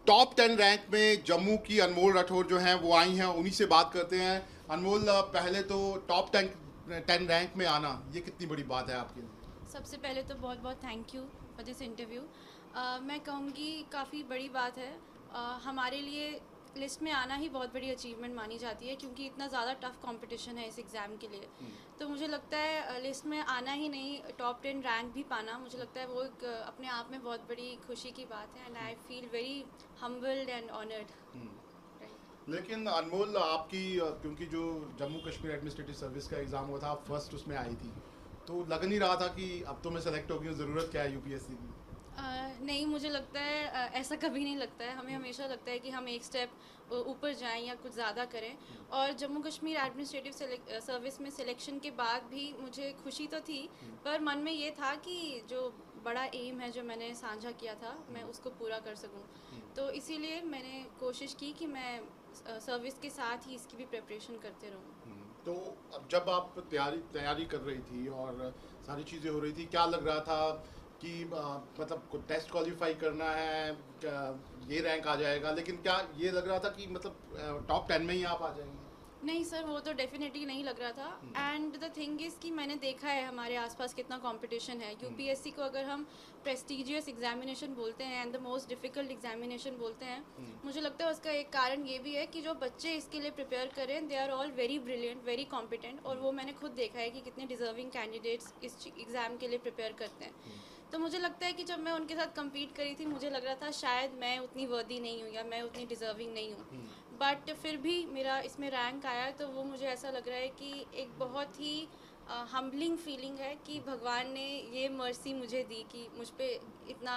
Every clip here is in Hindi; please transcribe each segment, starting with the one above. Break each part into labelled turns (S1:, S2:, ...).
S1: टॉप 10 रैंक में जम्मू की अनमोल राठौर जो हैं वो आई हैं, उन्हीं से बात करते हैं। अनमोल, पहले तो टॉप 10 रैंक में आना ये कितनी बड़ी बात है आपके लिए?
S2: सबसे पहले तो बहुत बहुत thank you for this interview. मैं कहूँगी काफ़ी बड़ी बात है। हमारे लिए लिस्ट में आना ही बहुत बड़ी अचीवमेंट मानी जाती है, क्योंकि इतना ज़्यादा टफ कंपटीशन है इस एग्ज़ाम के लिए। तो मुझे लगता है लिस्ट में आना ही नहीं, टॉप 10 रैंक भी पाना, मुझे लगता है वो एक अपने आप में बहुत बड़ी खुशी की बात है। And I feel very humbled and honoured.
S1: लेकिन अनमोल, आपकी क्योंकि जो जम्मू कश्मीर एडमिनिस्ट्रेटिव सर्विस का एग्ज़ाम हुआ था, आप फर्स्ट उसमें आई थी, तो लग नहीं रहा था कि अब तो मैं सेलेक्ट हो गई हूँ, ज़रूरत क्या है यूपीएससी की?
S2: नहीं, मुझे लगता है ऐसा कभी नहीं लगता है। हमें हमेशा लगता है कि हम एक स्टेप ऊपर जाएं या कुछ ज़्यादा करें। और जम्मू कश्मीर एडमिनिस्ट्रेटिव सर्विस में सिलेक्शन के बाद भी मुझे खुशी तो थी, पर मन में ये था कि जो बड़ा एम है जो मैंने साझा किया था, मैं उसको पूरा कर सकूं। तो इसीलिए मैंने कोशिश की कि मैं सर्विस के साथ ही इसकी भी प्रिपरेशन करते रहूं।
S1: तो अब जब आप तैयारी कर रही थी और सारी चीज़ें हो रही थी, क्या लग रहा था कि मतलब टेस्ट क्वालिफाई करना है, क्या ये रैंक आ जाएगा, लेकिन क्या ये लग रहा था कि मतलब टॉप 10 में ही आप आ जाएंगे?
S2: नहीं सर, वो तो डेफिनेटली नहीं लग रहा था। एंड द थिंग इज़ कि मैंने देखा है हमारे आसपास कितना कंपटीशन है। यूपीएससी को अगर हम प्रेस्टिजियस एग्जामिनेशन बोलते हैं and the most difficult examination बोलते हैं, मुझे लगता है उसका एक कारण ये भी है कि जो बच्चे इसके लिए प्रिपेयर करें, they are all very brilliant, very competent. और वो मैंने खुद देखा है कि कितने डिजर्विंग कैंडिडेट्स इस एग्ज़ाम के लिए प्रिपेयर करते हैं। तो मुझे लगता है कि जब मैं उनके साथ कम्पीट करी थी, मुझे लग रहा था शायद मैं उतनी वर्दी नहीं हूँ या मैं उतनी डिजर्विंग नहीं हूँ। बट फिर भी मेरा इसमें रैंक आया, तो वो मुझे ऐसा लग रहा है कि एक बहुत ही हम्बलिंग फीलिंग है कि भगवान ने ये मर्सी मुझे दी कि मुझ पे इतना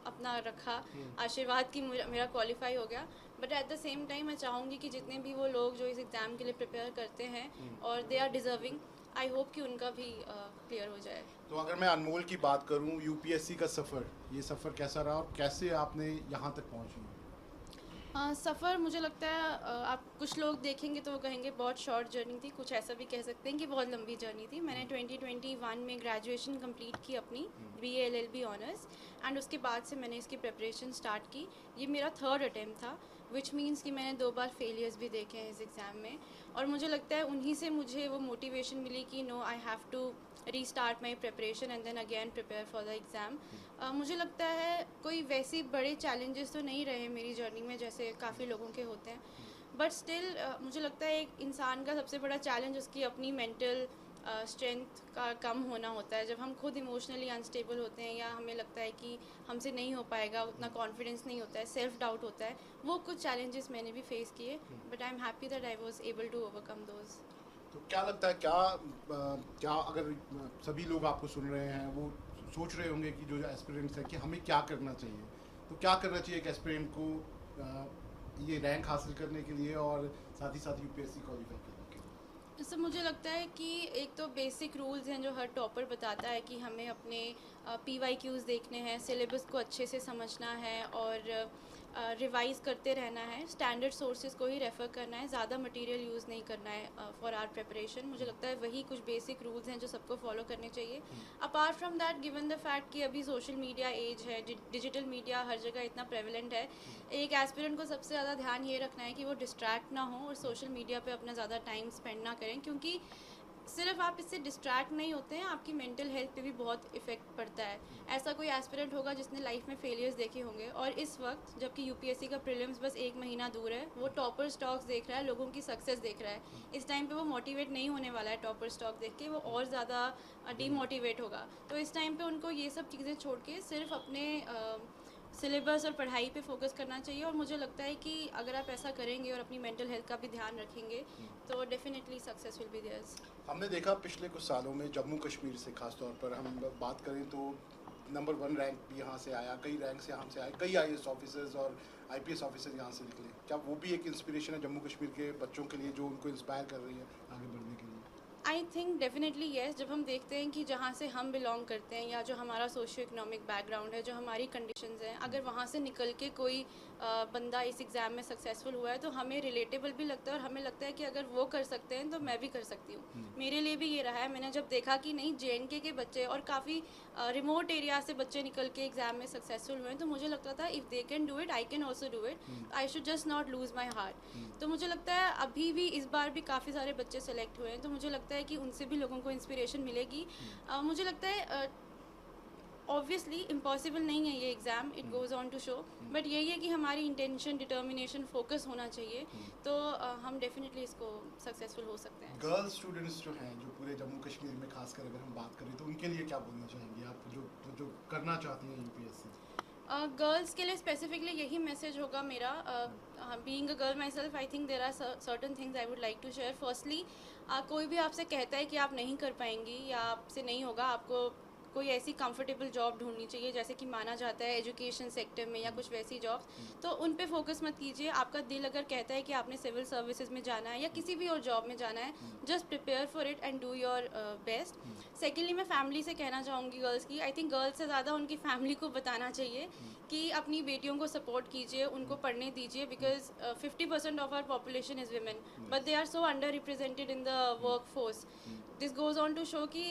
S2: अपना रखा आशीर्वाद कि मेरा क्वालिफाई हो गया। But at the same time मैं चाहूँगी कि जितने भी वो लोग जो इस एग्ज़ाम के लिए प्रिपेयर करते हैं और they are deserving, I hope कि उनका भी क्लियर हो जाए।
S1: तो अगर मैं अनमोल की बात करूं, यूपीएससी का सफ़र, ये सफ़र कैसा रहा और कैसे आपने यहाँ तक पहुँची?
S2: सफ़र मुझे लगता है आप कुछ लोग देखेंगे तो वो कहेंगे बहुत शॉर्ट जर्नी थी, कुछ ऐसा भी कह सकते हैं कि बहुत लंबी जर्नी थी। मैंने 2021 में ग्रेजुएशन कंप्लीट की अपनी बीए एलएलबी ऑनर्स। एंड उसके बाद से मैंने इसकी प्रिपरेशन स्टार्ट की। ये मेरा थर्ड अटैम्प्ट था, विच मीन्स कि मैंने 2 बार फेलियर्स भी देखे हैं इस एग्ज़ाम में। और मुझे लगता है उन्हीं से मुझे वो मोटिवेशन मिली कि no, I have to restart my preparation and then again prepare for the exam. मुझे लगता है कोई वैसे बड़े चैलेंजेस तो नहीं रहे मेरी जर्नी में जैसे काफ़ी लोगों के होते हैं। बट स्टिल मुझे लगता है एक इंसान का सबसे बड़ा चैलेंज उसकी अपनी मेंटल स्ट्रेंथ का कम होना होता है। जब हम खुद इमोशनली अनस्टेबल होते हैं या हमें लगता है कि हमसे नहीं हो पाएगा, उतना कॉन्फिडेंस नहीं होता है, सेल्फ डाउट होता है, वो कुछ चैलेंजेस मैंने भी फेस किए। But I am happy that I was able to overcome those.
S1: तो क्या लगता है, क्या अगर सभी लोग आपको सुन रहे हैं, वो सोच रहे होंगे कि जो एस्पिरेंट्स हैं कि हमें क्या करना चाहिए, तो क्या करना चाहिए एक एस्पिरेंट को ये रैंक हासिल करने के लिए और साथ ही यूपीएससी क्वालिफाई करने के लिए?
S2: सर मुझे लगता है कि एक तो बेसिक रूल्स हैं जो हर टॉपर बताता है कि हमें अपने PYQs देखने हैं, सिलेबस को अच्छे से समझना है और रिवाइज़ करते रहना है, स्टैंडर्ड सोर्सेज को ही रेफ़र करना है, ज़्यादा मटेरियल यूज़ नहीं करना है फॉर आवर प्रिपरेशन। मुझे लगता है वही कुछ बेसिक रूल्स हैं जो सबको फॉलो करने चाहिए। Apart from that, given the fact कि अभी सोशल मीडिया एज है, डिजिटल मीडिया हर जगह इतना प्रेवलेंट है, एक एस्पिरेंट को सबसे ज़्यादा ध्यान ये रखना है कि वो डिस्ट्रैक्ट ना हो और सोशल मीडिया पे अपना ज़्यादा टाइम स्पेंड ना करें, क्योंकि सिर्फ आप इससे डिस्ट्रैक्ट नहीं होते हैं, आपकी मेंटल हेल्थ पे भी बहुत इफेक्ट पड़ता है। ऐसा कोई एस्पिरेंट होगा जिसने लाइफ में फेलियर्स देखे होंगे, और इस वक्त जबकि यूपीएससी का प्रीलिम्स बस 1 महीना दूर है, वो टॉपर स्टॉक्स देख रहा है, लोगों की सक्सेस देख रहा है। इस टाइम पे वो मोटिवेट नहीं होने वाला है टॉपर स्टॉक देख के, वो और ज़्यादा डीमोटिवेट होगा। तो इस टाइम पे उनको ये सब चीज़ें छोड़ के सिर्फ अपने सिलेबस और पढ़ाई पे फोकस करना चाहिए। और मुझे लगता है कि अगर आप ऐसा करेंगे और अपनी मेंटल हेल्थ का भी ध्यान रखेंगे तो definitely success will be theirs.
S1: हमने देखा पिछले कुछ सालों में जम्मू कश्मीर से खास तौर पर हम बात करें तो नंबर 1 रैंक भी यहाँ से आया, कई रैंक से यहाँ से आए, कई आईएएस ऑफिसर्स और आईपीएस ऑफिसर यहाँ से निकले। क्या वो भी एक इंस्पिरेशन है जम्मू कश्मीर के बच्चों के लिए, जो उनको इंस्पायर कर रही है आगे बढ़ने के लिए?
S2: I think definitely yes. जब हम देखते हैं कि जहाँ से हम बिलोंग करते हैं या जो हमारा सोशियो इकोनॉमिक बैकग्राउंड है, जो हमारी कंडीशंस हैं, अगर वहाँ से निकल के कोई बंदा इस एग्ज़ाम में सक्सेसफुल हुआ है, तो हमें रिलेटेबल भी लगता है और हमें लगता है कि अगर वो कर सकते हैं तो मैं भी कर सकती हूँ। मेरे लिए भी ये रहा है, मैंने जब देखा कि नहीं जेएनके के बच्चे और काफ़ी रिमोट एरिया से बच्चे निकल के एग्ज़ाम में सक्सेसफुल हुए हैं, तो मुझे लगता था if they can do it I can also do it, I should just not lose my heart. तो मुझे लगता है अभी भी इस बार भी काफ़ी सारे बच्चे सेलेक्ट हुए हैं, तो मुझे लगता है कि उनसे भी लोगों को इंस्पिरेशन मिलेगी। मुझे लगता है ऑब्वियसली इम्पॉसिबल नहीं है ये exam, it goes on to show, but यही है कि हमारी इंटेंशन, डिटर्मिनेशन, फोकस होना चाहिए, तो हम डेफिनेटली इसको सक्सेसफुल हो सकते हैं।
S1: गर्ल्स स्टूडेंट्स जो हैं, जो पूरे जम्मू कश्मीर में खासकर अगर हम बात करें, तो उनके लिए क्या बोलना चाहेंगे आप, जो जो करना चाहती हैं यूपीएससी?
S2: गर्ल्स के लिए स्पेसिफिकली यही मैसेज होगा मेरा, being a girl myself, I think there are certain things I would like to share. Firstly, कोई भी आपसे कहता है कि आप नहीं कर पाएंगी या आपसे नहीं होगा, आपको कोई ऐसी कंफर्टेबल जॉब ढूंढनी चाहिए जैसे कि माना जाता है एजुकेशन सेक्टर में या कुछ वैसी जॉब्स, तो उन पे फोकस मत कीजिए। आपका दिल अगर कहता है कि आपने सिविल सर्विसेज में जाना है या किसी भी और जॉब में जाना है, just prepare for it and do your best. Secondly, मैं फैमिली से कहना चाहूँगी गर्ल्स की, आई थिंक गर्ल्स से ज़्यादा उनकी फैमिली को बताना चाहिए कि अपनी बेटियों को सपोर्ट कीजिए, उनको पढ़ने दीजिए, because 50% of our population is women, but they are so under represented in the work force. This goes on to show कि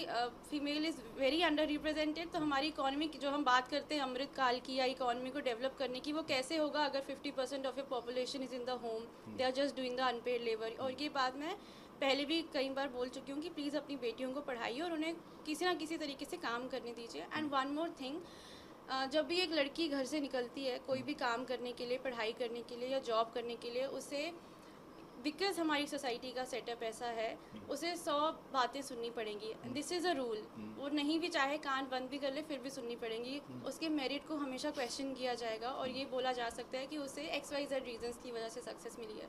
S2: female is very under represented. तो हमारी इकॉनमी की जो हम बात करते हैं अमृत काल की या इकॉनमी को डेवलप करने की, वो कैसे होगा अगर 50% of your population is in the home, they are just doing the unpaid labour. और ये बात मैं पहले भी कई बार बोल चुकी हूँ कि प्लीज़ अपनी बेटियों को पढ़ाइए और उन्हें किसी ना किसी तरीके से काम करने दीजिए। एंड वन मोर थिंग, जब भी एक लड़की घर से निकलती है कोई भी काम करने के लिए, पढ़ाई करने के लिए या जॉब करने के लिए, उसे, बिकॉज हमारी सोसाइटी का सेटअप ऐसा है, उसे 100 बातें सुननी पड़ेंगी। दिस इज़ अ रूल, वो नहीं भी चाहे कान बंद भी कर ले फिर भी सुननी पड़ेंगी। उसके मेरिट को हमेशा क्वेश्चन किया जाएगा और ये बोला जा सकता है कि उसे XYZ रीजंस की वजह से सक्सेस मिली है।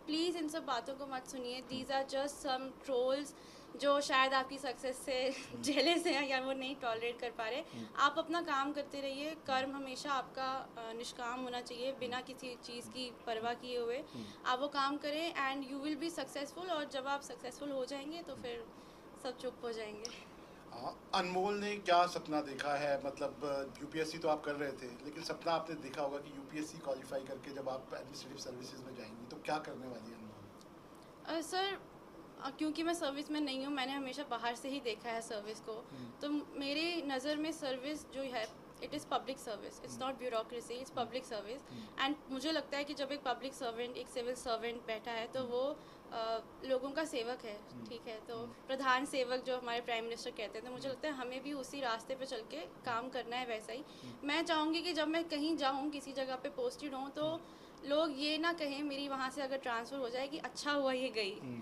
S2: प्लीज़ इन सब बातों को मत सुनिए, these are just some trolls जो शायद आपकी सक्सेस से जेलस हैं या वो नहीं टॉलरेट कर पा रहे। आप अपना काम करते रहिए, कर्म हमेशा आपका निष्काम होना चाहिए, बिना किसी चीज़ की परवाह किए हुए आप वो काम करें and you will be successful. और जब आप सक्सेसफुल हो जाएंगे तो फिर सब चुप हो जाएंगे।
S1: अनमोल ने क्या सपना देखा है, मतलब यूपीएससी तो आप कर रहे थे, लेकिन सपना आपने देखा होगा कि यूपीएससी क्वालिफाई करके जब आप एडमिनिस्ट्रेटिव सर्विसेज में जाएंगी तो क्या करने वाली है अनमोल?
S2: सर, क्योंकि मैं सर्विस में नहीं हूँ, मैंने हमेशा बाहर से ही देखा है सर्विस को, तो मेरी नज़र में सर्विस जो है it is public service, it's not bureaucracy, it's public service. And मुझे लगता है कि जब एक पब्लिक सर्वेंट, एक सिविल सर्वेंट बैठा है तो वो लोगों का सेवक है, ठीक है, तो प्रधान सेवक जो हमारे प्राइम मिनिस्टर कहते हैं, तो मुझे लगता है हमें भी उसी रास्ते पे चल के काम करना है वैसा ही। मैं चाहूँगी कि जब मैं कहीं जाऊँ, किसी जगह पे पोस्टेड हूँ, तो लोग ये ना कहें मेरी वहाँ से अगर ट्रांसफ़र हो जाए कि अच्छा हुआ ये गई,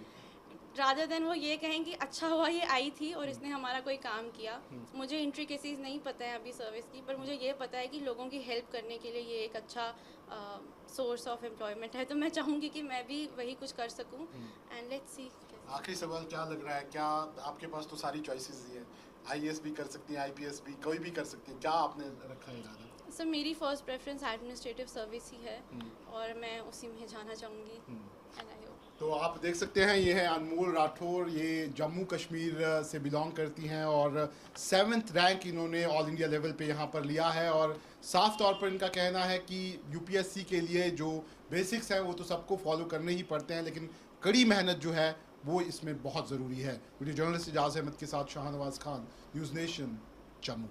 S2: रादर देन वो ये कहें कि अच्छा हुआ ये आई थी और इसने हमारा कोई काम किया। मुझे इंट्रिकेसीज नहीं पता है अभी सर्विस की, पर मुझे ये पता है कि लोगों की हेल्प करने के लिए ये एक अच्छा सोर्स ऑफ एम्प्लॉयमेंट है, तो मैं चाहूँगी कि मैं भी वही कुछ कर सकूँ एंड लेट्स सी।
S1: आखिरी सवाल, क्या लग रहा है, क्या आपके पास तो सारी चॉइसेस ही है, आईएएस भी कर सकती हैं, आईपीएस भी, कोई भी कर सकती है, क्या आपने रखा है इरादा?
S2: सर, मेरी फर्स्ट प्रेफरेंस एडमिनिस्ट्रेटिव सर्विस ही है और मैं उसी में जाना चाहूँगी एंड आई होप।
S1: तो आप देख सकते हैं, ये है अनमोल राठौर, ये जम्मू कश्मीर से बिलोंग करती हैं और 7th रैंक इन्होंने ऑल इंडिया लेवल पे यहाँ पर लिया है। और साफ तौर पर इनका कहना है कि यूपीएससी के लिए जो बेसिक्स हैं वो तो सबको फॉलो करने ही पड़ते हैं, लेकिन कड़ी मेहनत जो है वो इसमें बहुत ज़रूरी है। वीडियो जर्नलिस्ट इजाज़ अहमद के साथ शाहनवाज खान, न्यूज़ नेशन, जम्मू।